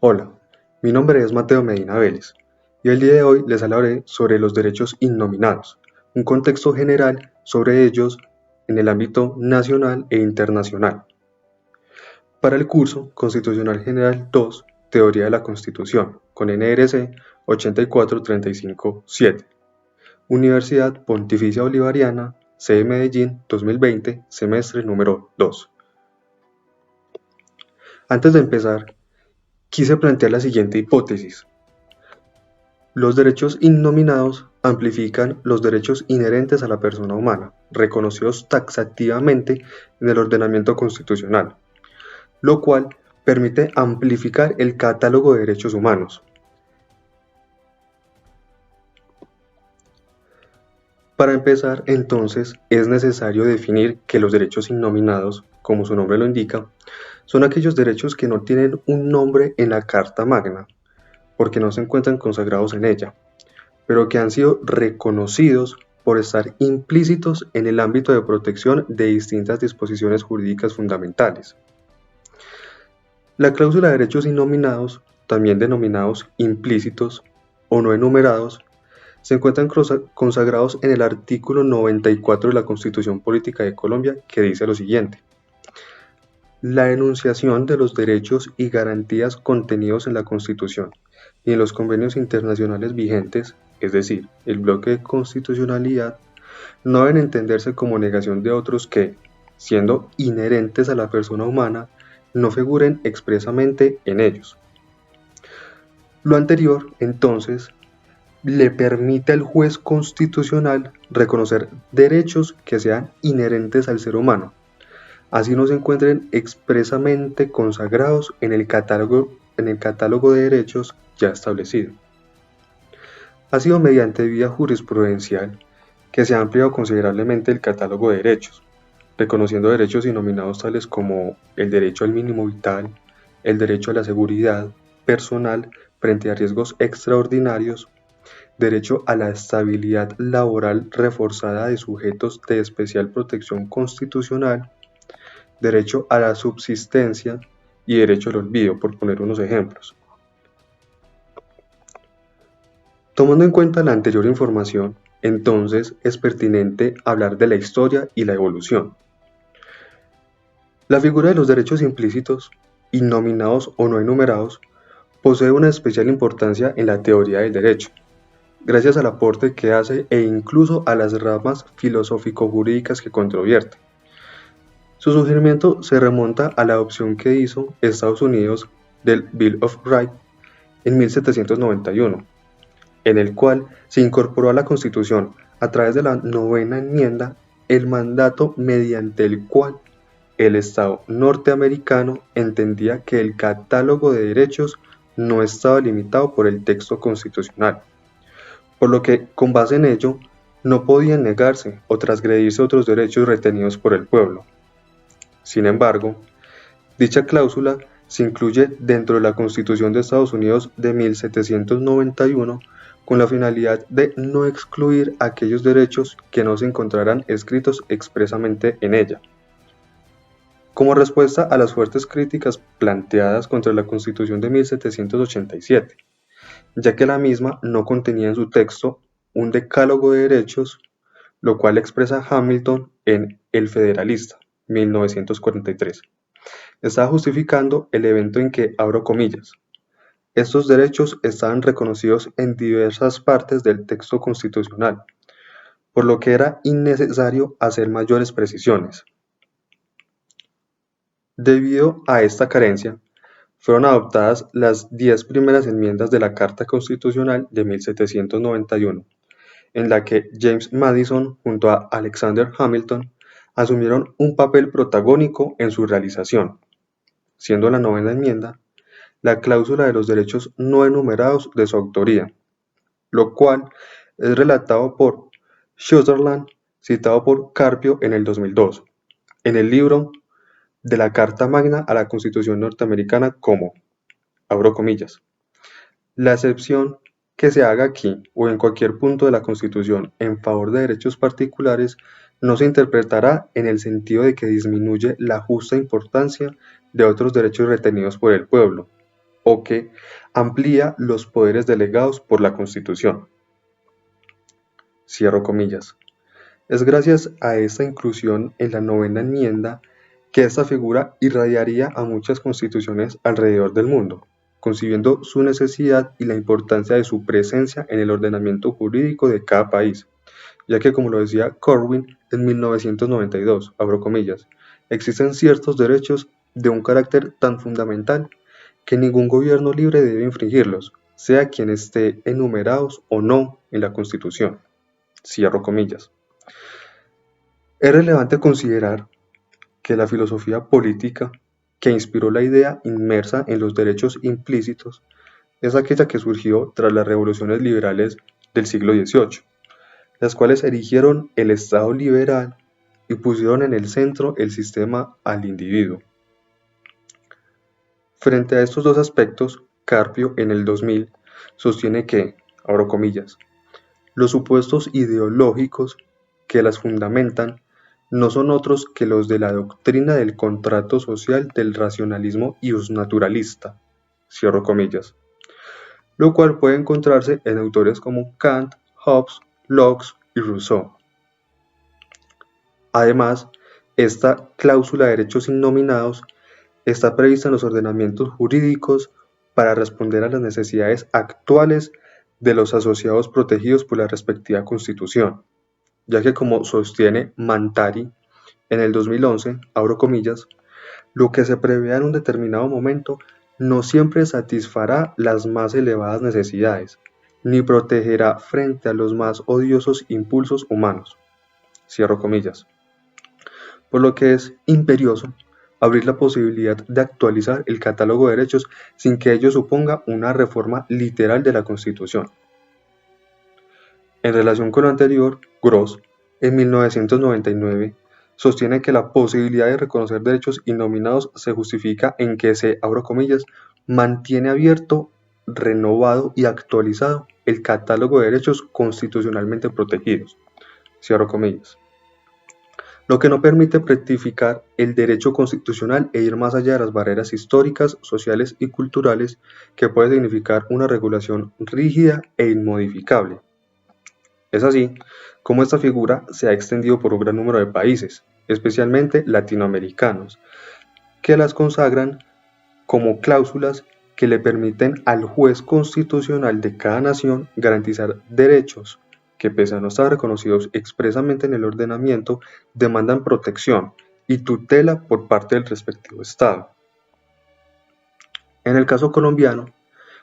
Hola, mi nombre es Mateo Medina Vélez y el día de hoy les hablaré sobre los derechos innominados, un contexto general sobre ellos en el ámbito nacional e internacional. Para el curso Constitucional General 2, Teoría de la Constitución, con NRC 84357, Universidad Pontificia Bolivariana, sede Medellín 2020, semestre número 2. Antes de empezar, quise plantear la siguiente hipótesis. Los derechos innominados amplifican los derechos inherentes a la persona humana, reconocidos taxativamente en el ordenamiento constitucional, lo cual permite amplificar el catálogo de derechos humanos. Para empezar, entonces, es necesario definir que los derechos innominados, como su nombre lo indica, son aquellos derechos que no tienen un nombre en la Carta Magna, porque no se encuentran consagrados en ella, pero que han sido reconocidos por estar implícitos en el ámbito de protección de distintas disposiciones jurídicas fundamentales. La cláusula de derechos innominados, también denominados implícitos o no enumerados, se encuentran consagrados en el artículo 94 de la Constitución Política de Colombia, que dice lo siguiente: la enunciación de los derechos y garantías contenidos en la Constitución y en los convenios internacionales vigentes, es decir, el bloque de constitucionalidad, no deben entenderse como negación de otros que, siendo inherentes a la persona humana, no figuren expresamente en ellos. Lo anterior, entonces, le permite al juez constitucional reconocer derechos que sean inherentes al ser humano, así no se encuentren expresamente consagrados en el catálogo de derechos ya establecido. Ha sido mediante vía jurisprudencial que se ha ampliado considerablemente el catálogo de derechos, reconociendo derechos innominados tales como el derecho al mínimo vital, el derecho a la seguridad personal frente a riesgos extraordinarios, derecho a la estabilidad laboral reforzada de sujetos de especial protección constitucional, derecho a la subsistencia y derecho al olvido, por poner unos ejemplos. Tomando en cuenta la anterior información, entonces es pertinente hablar de la historia y la evolución. La figura de los derechos implícitos, innominados o no enumerados, posee una especial importancia en la teoría del derecho, gracias al aporte que hace e incluso a las ramas filosófico-jurídicas que controvierte. Su surgimiento se remonta a la adopción que hizo Estados Unidos del Bill of Rights en 1791, en el cual se incorporó a la Constitución, a través de la novena enmienda, el mandato mediante el cual el Estado norteamericano entendía que el catálogo de derechos no estaba limitado por el texto constitucional, por lo que, con base en ello, no podían negarse o transgredirse otros derechos retenidos por el pueblo. Sin embargo, dicha cláusula se incluye dentro de la Constitución de Estados Unidos de 1791 con la finalidad de no excluir aquellos derechos que no se encontraran escritos expresamente en ella. Como respuesta a las fuertes críticas planteadas contra la Constitución de 1787, ya que la misma no contenía en su texto un decálogo de derechos, lo cual expresa Hamilton en El Federalista, 1943. Estaba justificando el evento en que, abro comillas, estos derechos estaban reconocidos en diversas partes del texto constitucional, por lo que era innecesario hacer mayores precisiones. Debido a esta carencia, fueron adoptadas las 10 primeras enmiendas de la Carta Constitucional de 1791, en la que James Madison junto a Alexander Hamilton asumieron un papel protagónico en su realización, siendo la novena enmienda la cláusula de los derechos no enumerados de su autoría, lo cual es relatado por Sutherland, citado por Carpio en el 2002, en el libro de la Carta Magna a la Constitución norteamericana como, abro comillas, la excepción que se haga aquí o en cualquier punto de la Constitución en favor de derechos particulares no se interpretará en el sentido de que disminuye la justa importancia de otros derechos retenidos por el pueblo, o que amplía los poderes delegados por la Constitución. Cierro comillas. Es gracias a esta inclusión en la novena enmienda que esta figura irradiaría a muchas constituciones alrededor del mundo, concibiendo su necesidad y la importancia de su presencia en el ordenamiento jurídico de cada país, ya que, como lo decía Corwin en 1992, abro comillas, existen ciertos derechos de un carácter tan fundamental que ningún gobierno libre debe infringirlos, sea quien esté enumerados o no en la Constitución. Cierro comillas. Es relevante considerar que la filosofía política que inspiró la idea inmersa en los derechos implícitos es aquella que surgió tras las revoluciones liberales del siglo XVIII, las cuales erigieron el Estado liberal y pusieron en el centro el sistema al individuo. Frente a estos dos aspectos, Carpio en el 2000 sostiene que, abro comillas, los supuestos ideológicos que las fundamentan no son otros que los de la doctrina del contrato social del racionalismo iusnaturalista, cierro comillas, lo cual puede encontrarse en autores como Kant, Hobbes, Locke y Rousseau. Además, esta cláusula de derechos innominados está prevista en los ordenamientos jurídicos para responder a las necesidades actuales de los asociados protegidos por la respectiva Constitución, ya que, como sostiene Mantari en el 2011, abro comillas, lo que se prevea en un determinado momento no siempre satisfará las más elevadas necesidades, ni protegerá frente a los más odiosos impulsos humanos. Cierro comillas. Por lo que es imperioso abrir la posibilidad de actualizar el catálogo de derechos sin que ello suponga una reforma literal de la Constitución. En relación con lo anterior, Gross, en 1999, sostiene que la posibilidad de reconocer derechos innominados se justifica en que se, abro comillas, mantiene abierto, renovado y actualizado el catálogo de derechos constitucionalmente protegidos, cierro comillas, lo que no permite rectificar el derecho constitucional e ir más allá de las barreras históricas, sociales y culturales que puede significar una regulación rígida e inmodificable. Es así como esta figura se ha extendido por un gran número de países, especialmente latinoamericanos, que las consagran como cláusulas que le permiten al juez constitucional de cada nación garantizar derechos que, pese a no estar reconocidos expresamente en el ordenamiento, demandan protección y tutela por parte del respectivo Estado. En el caso colombiano,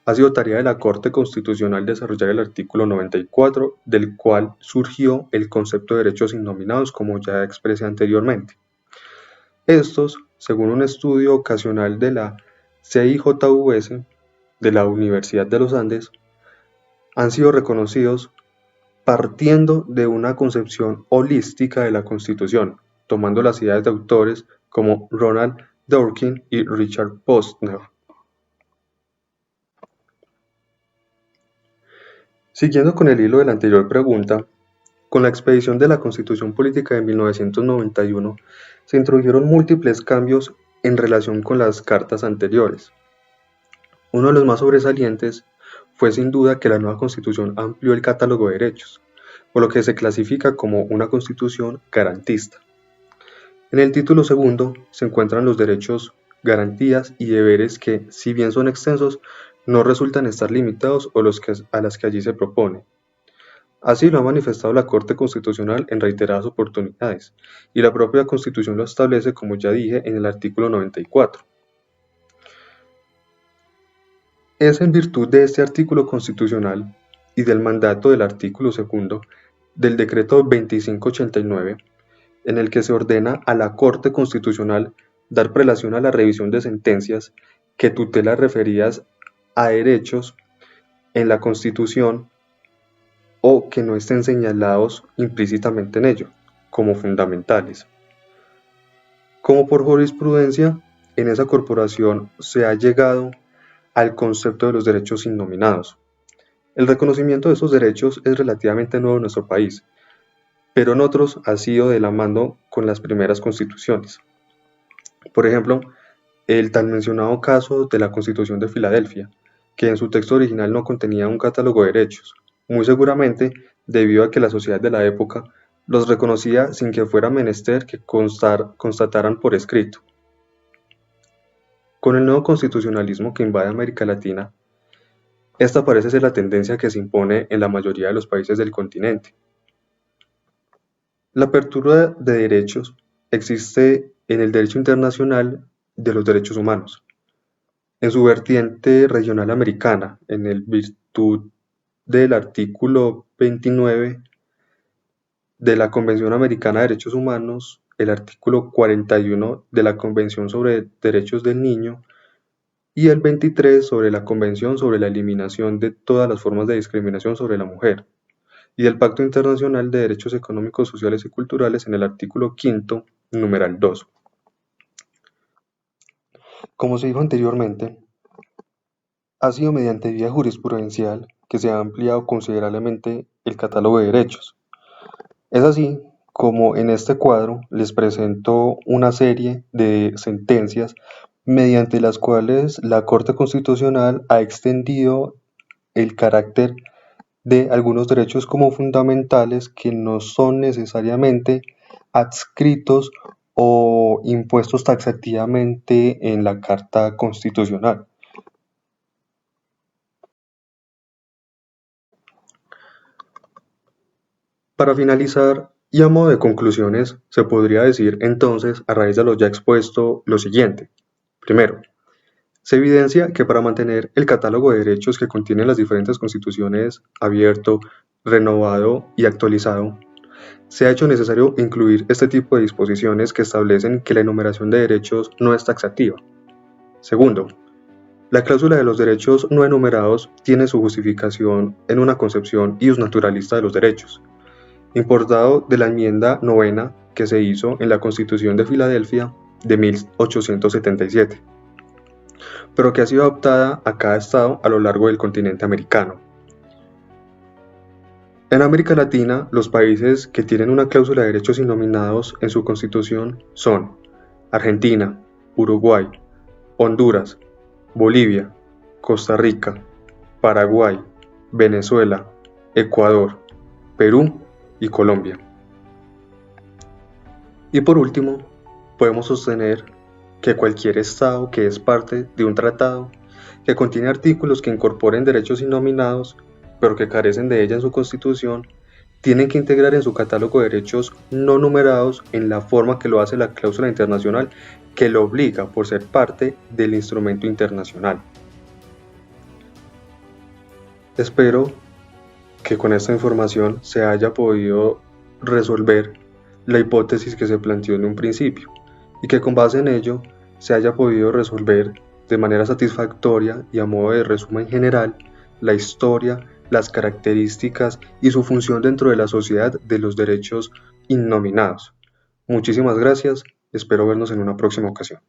ha sido tarea de la Corte Constitucional desarrollar el artículo 94, del cual surgió el concepto de derechos innominados, como ya expresé anteriormente. Estos, según un estudio ocasional de la CIJUS de la Universidad de los Andes, han sido reconocidos partiendo de una concepción holística de la Constitución, tomando las ideas de autores como Ronald Dworkin y Richard Posner. Siguiendo con el hilo de la anterior pregunta, con la expedición de la Constitución Política de 1991 se introdujeron múltiples cambios en relación con las cartas anteriores. Uno de los más sobresalientes fue sin duda que la nueva Constitución amplió el catálogo de derechos, por lo que se clasifica como una Constitución garantista. En el título segundo se encuentran los derechos, garantías y deberes que, si bien son extensos, no resultan estar limitados a las que allí se propone. Así lo ha manifestado la Corte Constitucional en reiteradas oportunidades, y la propia Constitución lo establece, como ya dije, en el artículo 94. Es en virtud de este artículo constitucional y del mandato del artículo segundo del decreto 2589, en el que se ordena a la Corte Constitucional dar prelación a la revisión de sentencias que tutelan referidas a derechos en la Constitución o que no estén señalados implícitamente en ello, como fundamentales. Como por jurisprudencia, en esa corporación se ha llegado al concepto de los derechos innominados. El reconocimiento de esos derechos es relativamente nuevo en nuestro país, pero en otros ha sido de la mano con las primeras constituciones. Por ejemplo, el tan mencionado caso de la Constitución de Filadelfia, que en su texto original no contenía un catálogo de derechos, muy seguramente debido a que la sociedad de la época los reconocía sin que fuera menester que constataran por escrito. Con el nuevo constitucionalismo que invade América Latina, esta parece ser la tendencia que se impone en la mayoría de los países del continente. La apertura de derechos existe en el derecho internacional de los derechos humanos, en su vertiente regional americana, en el virtud del artículo 29 de la Convención Americana de Derechos Humanos, el artículo 41 de la Convención sobre Derechos del Niño y el 23 sobre la Convención sobre la Eliminación de todas las formas de discriminación sobre la mujer, y del Pacto Internacional de Derechos Económicos, Sociales y Culturales en el artículo 5, numeral 2. Como se dijo anteriormente, ha sido mediante vía jurisprudencial que se ha ampliado considerablemente el catálogo de derechos. Es así como en este cuadro les presento una serie de sentencias mediante las cuales la Corte Constitucional ha extendido el carácter de algunos derechos como fundamentales que no son necesariamente adscritos o impuestos taxativamente en la Carta Constitucional. Para finalizar, y a modo de conclusiones, se podría decir entonces, a raíz de lo ya expuesto, lo siguiente. Primero, se evidencia que para mantener el catálogo de derechos que contienen las diferentes constituciones abierto, renovado y actualizado, se ha hecho necesario incluir este tipo de disposiciones que establecen que la enumeración de derechos no es taxativa. Segundo, la cláusula de los derechos no enumerados tiene su justificación en una concepción ius naturalista de los derechos, importado de la enmienda novena que se hizo en la Constitución de Filadelfia de 1877, pero que ha sido adaptada a cada estado a lo largo del continente americano. En América Latina, los países que tienen una cláusula de derechos innominados en su constitución son Argentina, Uruguay, Honduras, Bolivia, Costa Rica, Paraguay, Venezuela, Ecuador, Perú y Colombia. Y por último, podemos sostener que cualquier Estado que es parte de un tratado que contiene artículos que incorporen derechos innominados, pero que carecen de ella en su constitución, tienen que integrar en su catálogo de derechos no numerados en la forma que lo hace la cláusula internacional que lo obliga por ser parte del instrumento internacional. Espero que con esta información se haya podido resolver la hipótesis que se planteó en un principio y que con base en ello se haya podido resolver de manera satisfactoria y a modo de resumen general la historia, las características y su función dentro de la sociedad de los derechos innominados. Muchísimas gracias, espero vernos en una próxima ocasión.